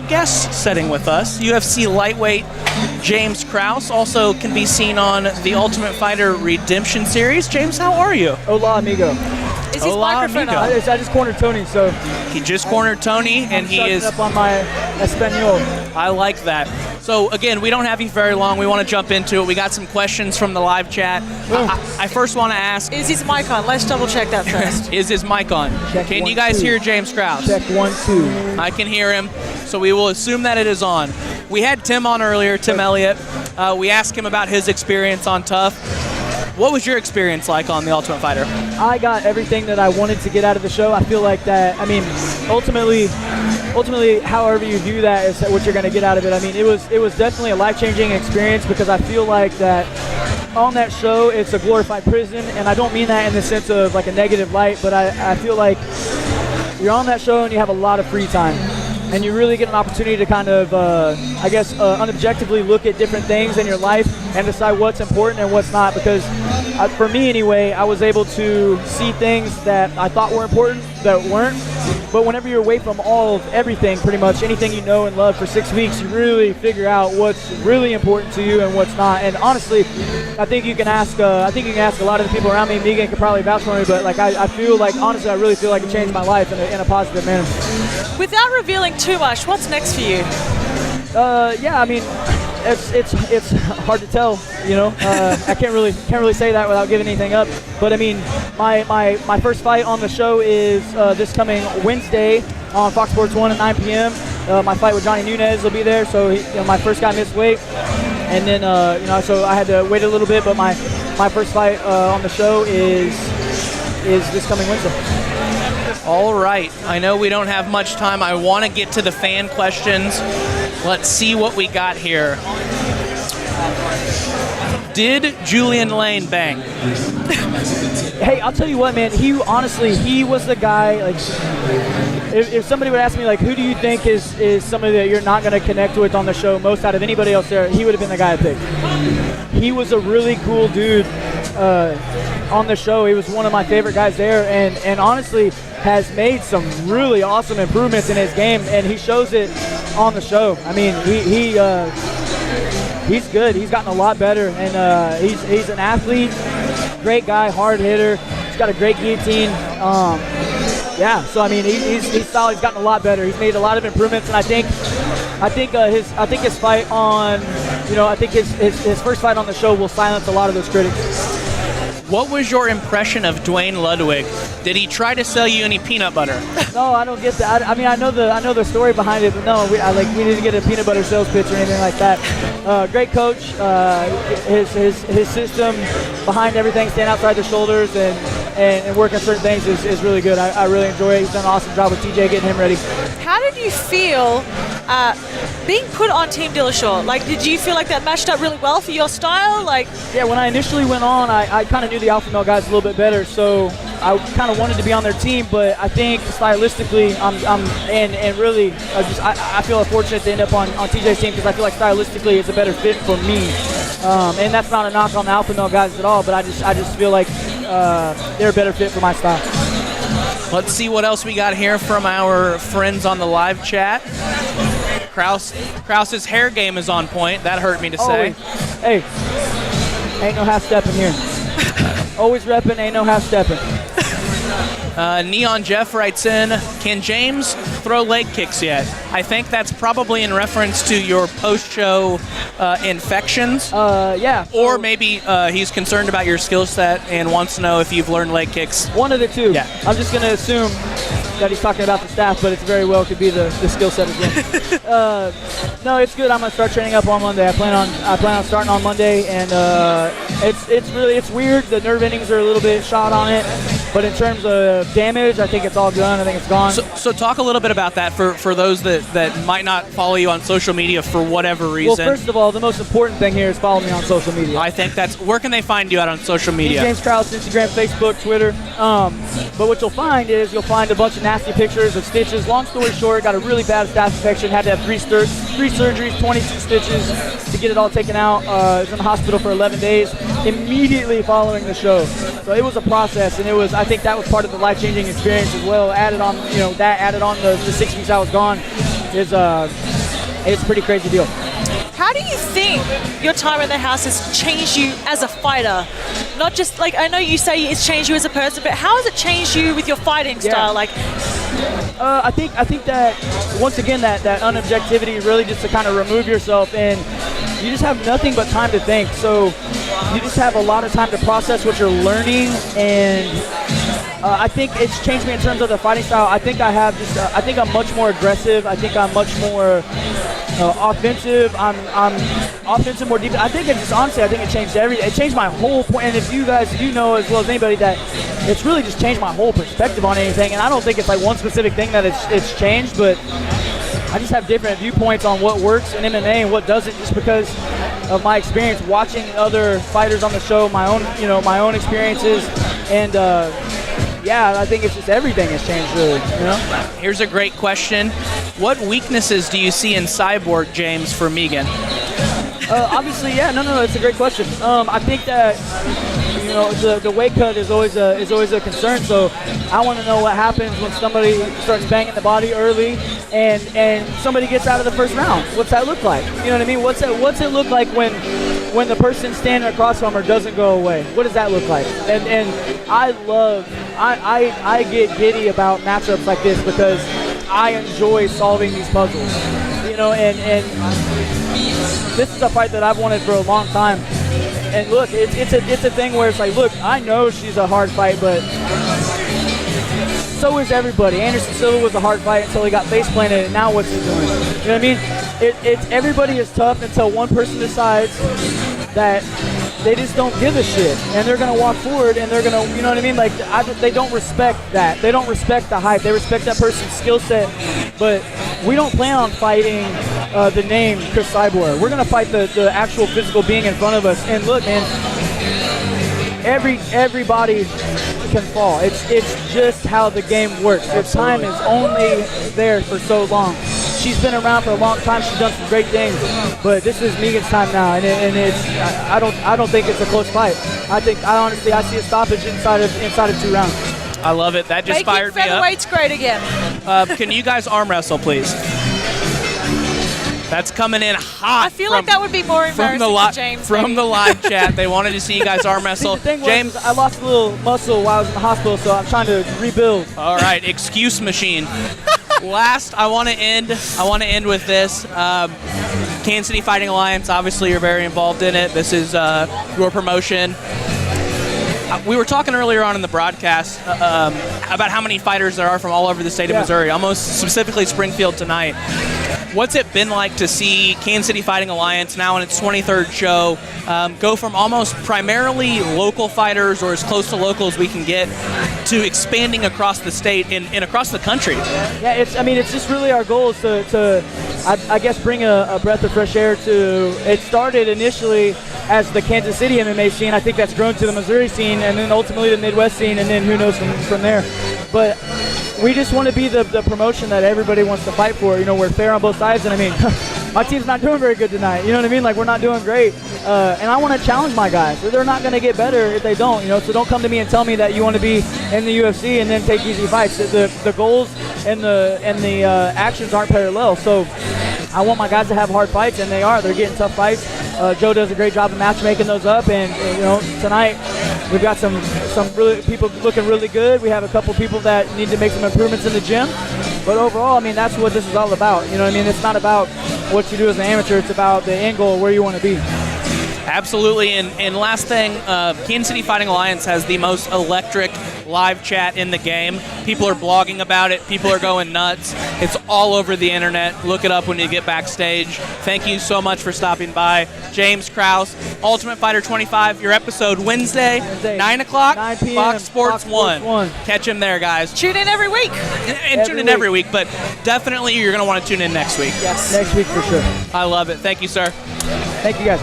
guest setting with us, UFC Lightweight James Krause, also can be seen on the Ultimate Fighter Redemption Series. James, how are you? Hola, amigo. Is his microphone on? I just cornered Tony, so... He just cornered Tony, and he is... up on my Espanol. I like that. So, again, we don't have you very long. We want to jump into it. We got some questions from the live chat. I first want to ask... Is his mic on? Let's double check that first. Is his mic on? Check can one, you guys two. hear James Krause? Check 1, 2. I can hear him, so we will assume that it is on. We had Tim on earlier, Tim Elliott. We asked him about his experience on TUF. What was your experience like on The Ultimate Fighter? I got everything that I wanted to get out of the show. I feel like that, I mean, ultimately, however you view that is what you're going to get out of it. I mean, it was definitely a life-changing experience because I feel like that on that show, it's a glorified prison, and I don't mean that in the sense of like a negative light, but I feel like you're on that show and you have a lot of free time. And you really get an opportunity to kind of, unobjectively look at different things in your life and decide what's important and what's not. Because for me anyway, I was able to see things that I thought were important that weren't. But whenever you're away from all of everything, pretty much anything you know and love for 6 weeks, you really figure out what's really important to you and what's not. And honestly, I think you can ask. A lot of the people around me. Megan could probably vouch for me, but like I feel like honestly, I really feel like it changed my life in a positive manner. Without revealing too much, what's next for you? Yeah, I mean, it's hard to tell, you know. I can't really say that without giving anything up. But I mean, my first fight on the show is this coming Wednesday on Fox Sports 1 at 9 p.m. My fight with Johnny Nunez will be there. So my first guy missed weight, and then so I had to wait a little bit. But my first fight on the show is this coming Wednesday. All right. I know we don't have much time. I want to get to the fan questions. Let's see what we got here. Did Julian Lane bang? Hey, I'll tell you what, man. He was the guy. Like, if somebody would ask me, like, who do you think is somebody that you're not going to connect with on the show most out of anybody else there, he would have been the guy I picked. He was a really cool dude on the show. He was one of my favorite guys there, and honestly has made some really awesome improvements in his game, and he shows it on the show. I mean, he's good. He's gotten a lot better, and he's an athlete, great guy, hard hitter. He's got a great guillotine. Yeah, so I mean, he's solid. He's gotten a lot better. He's made a lot of improvements, and I think his fight on, I think his first fight on the show will silence a lot of those critics. What was your impression of Dwayne Ludwig? Did he try to sell you any peanut butter? No, I don't get that. I mean, I know the story behind it, but no, we didn't get a peanut butter sales pitch or anything like that. Great coach. His system behind everything, stand outside the shoulders and work on certain things is really good. I really enjoy it. He's done an awesome job with TJ getting him ready. How did you feel being put on Team Dillashaw? Like, did you feel like that matched up really well for your style? Like, yeah, when I initially went on, I kind of knew the alpha male guys a little bit better, so I kind of wanted to be on their team. But I think stylistically, and really, I feel fortunate to end up on TJ's team because I feel like stylistically it's a better fit for me. And that's not a knock on the alpha male guys at all, but I just feel like they're a better fit for my style. Let's see what else we got here from our friends on the live chat. Krause's hair game is on point. That hurt me to say. Hey, ain't no half-stepping here. Always repping, ain't no half-stepping. Neon Jeff writes in, can James throw leg kicks yet? I think that's probably in reference to your post-show infections. Yeah. Or maybe he's concerned about your skill set and wants to know if you've learned leg kicks. One of the two. Yeah. I'm just going to assume that he's talking about the staff, but it's very well could be the skill set as well. No, it's good. I'm going to start training up on Monday. I plan on starting on Monday, and it's weird. The nerve endings are a little bit shot on it. But in terms of damage, I think it's all done. I think it's gone. So talk a little bit about that for those that might not follow you on social media for whatever reason. Well, first of all, the most important thing here is follow me on social media. I think where can they find you out on social media? James Krause, Instagram, Facebook, Twitter. But what you'll find a bunch of nasty pictures of stitches. Long story short, got a really bad staph infection. Had to have three surgeries, 22 stitches to get it all taken out. I was in the hospital for 11 days immediately following the show. So it was a process, and I think that was part of the life-changing experience as well. Added on the 6 weeks I was gone is It's a pretty crazy deal. How do you think your time in the house has changed you as a fighter? Not just like, I know you say it's changed you as a person, but how has it changed you with your fighting style? Like, I think that once again that unobjectivity really just to kind of remove yourself, and you just have nothing but time to think. So you just have a lot of time to process what you're learning, and I think it's changed me in terms of the fighting style. I think I have just I think I'm much more aggressive. I think I'm much more offensive. I'm offensive more deep. I think it just honestly, I think it changed everything. It changed my whole point. And if you guys, you know as well as anybody that it's really just changed my whole perspective on anything. And I don't think it's like one specific thing that it's changed, but I just have different viewpoints on what works in MMA and what doesn't, just because of my experience watching other fighters on the show, my own experiences, and yeah, I think it's just everything has changed really. Here's a great question. What weaknesses do you see in Cyborg James for Megan? Obviously, yeah, no, it's a great question. I think that the weight cut is always a concern. So I want to know what happens when somebody starts banging the body early, and somebody gets out of the first round. What's that look like? You know what I mean? What's it look like when the person standing across from her doesn't go away? What does that look like? And I get giddy about matchups like this because I enjoy solving these puzzles. And this is a fight that I've wanted for a long time. And look, it's a thing where it's like, look, I know she's a hard fight, but so is everybody. Anderson Silva was a hard fight until he got face planted, and now what's he doing? You know what I mean? It's everybody is tough until one person decides that they just don't give a shit, and they're gonna walk forward, and they're gonna, you know what I mean? Like they don't respect that. They don't respect the hype. They respect that person's skill set, but we don't plan on fighting the name Chris Cyborg. We're gonna fight the actual physical being in front of us. And look, man, everybody can fall. It's just how the game works. Your time is only there for so long. She's been around for a long time. She's done some great things, but this is Megan's time now, and it's I don't think it's a close fight. I see a stoppage inside of 2 rounds. I love it. That just fired me up. Featherweight's great again. Can you guys arm wrestle, please? That's coming in hot. I feel like that would be more embarrassing for James. From the live chat, they wanted to see you guys arm wrestle. The thing James, I lost a little muscle while I was in the hospital, so I'm trying to rebuild. All right, excuse machine. Last, I want to end with this. Kansas City Fighting Alliance, obviously you're very involved in it. This is your promotion. We were talking earlier on in the broadcast about how many fighters there are from all over the state of Missouri, almost specifically Springfield tonight. What's it been like to see Kansas City Fighting Alliance now in its 23rd show go from almost primarily local fighters, or as close to local as we can get, to expanding across the state and across the country? Yeah, it's just really our goal is to I guess bring a breath of fresh air to. It started initially as the Kansas City MMA scene. I think that's grown to the Missouri scene, and then ultimately the Midwest scene, and then who knows from there. But we just want to be the promotion that everybody wants to fight for. We're fair on both sides, and I mean, my team's not doing very good tonight. You know what I mean? Like, we're not doing great. And I want to challenge my guys. They're not going to get better if they don't, So don't come to me and tell me that you want to be in the UFC and then take easy fights. The goals and the actions aren't parallel. So I want my guys to have hard fights, and they are. They're getting tough fights. Joe does a great job of matchmaking those up, and tonight we've got some really people looking really good. We have a couple people that need to make some improvements in the gym, but overall, I mean, that's what this is all about. You know what I mean? It's not about what you do as an amateur. It's about the end goal, where you want to be. Absolutely, and last thing, Kansas City Fighting Alliance has the most electric live chat in the game. People are blogging about it. People are going nuts. It's all over the internet. Look it up when you get backstage. Thank you so much for stopping by. James Krause, Ultimate Fighter 25, your episode Wednesday, 9 o'clock, 9 p.m. Fox Sports 1. Catch him there, guys. Tune in every week. And tune in every week, but definitely you're going to want to tune in next week. Yes, next week for sure. I love it. Thank you, sir. Thank you, guys.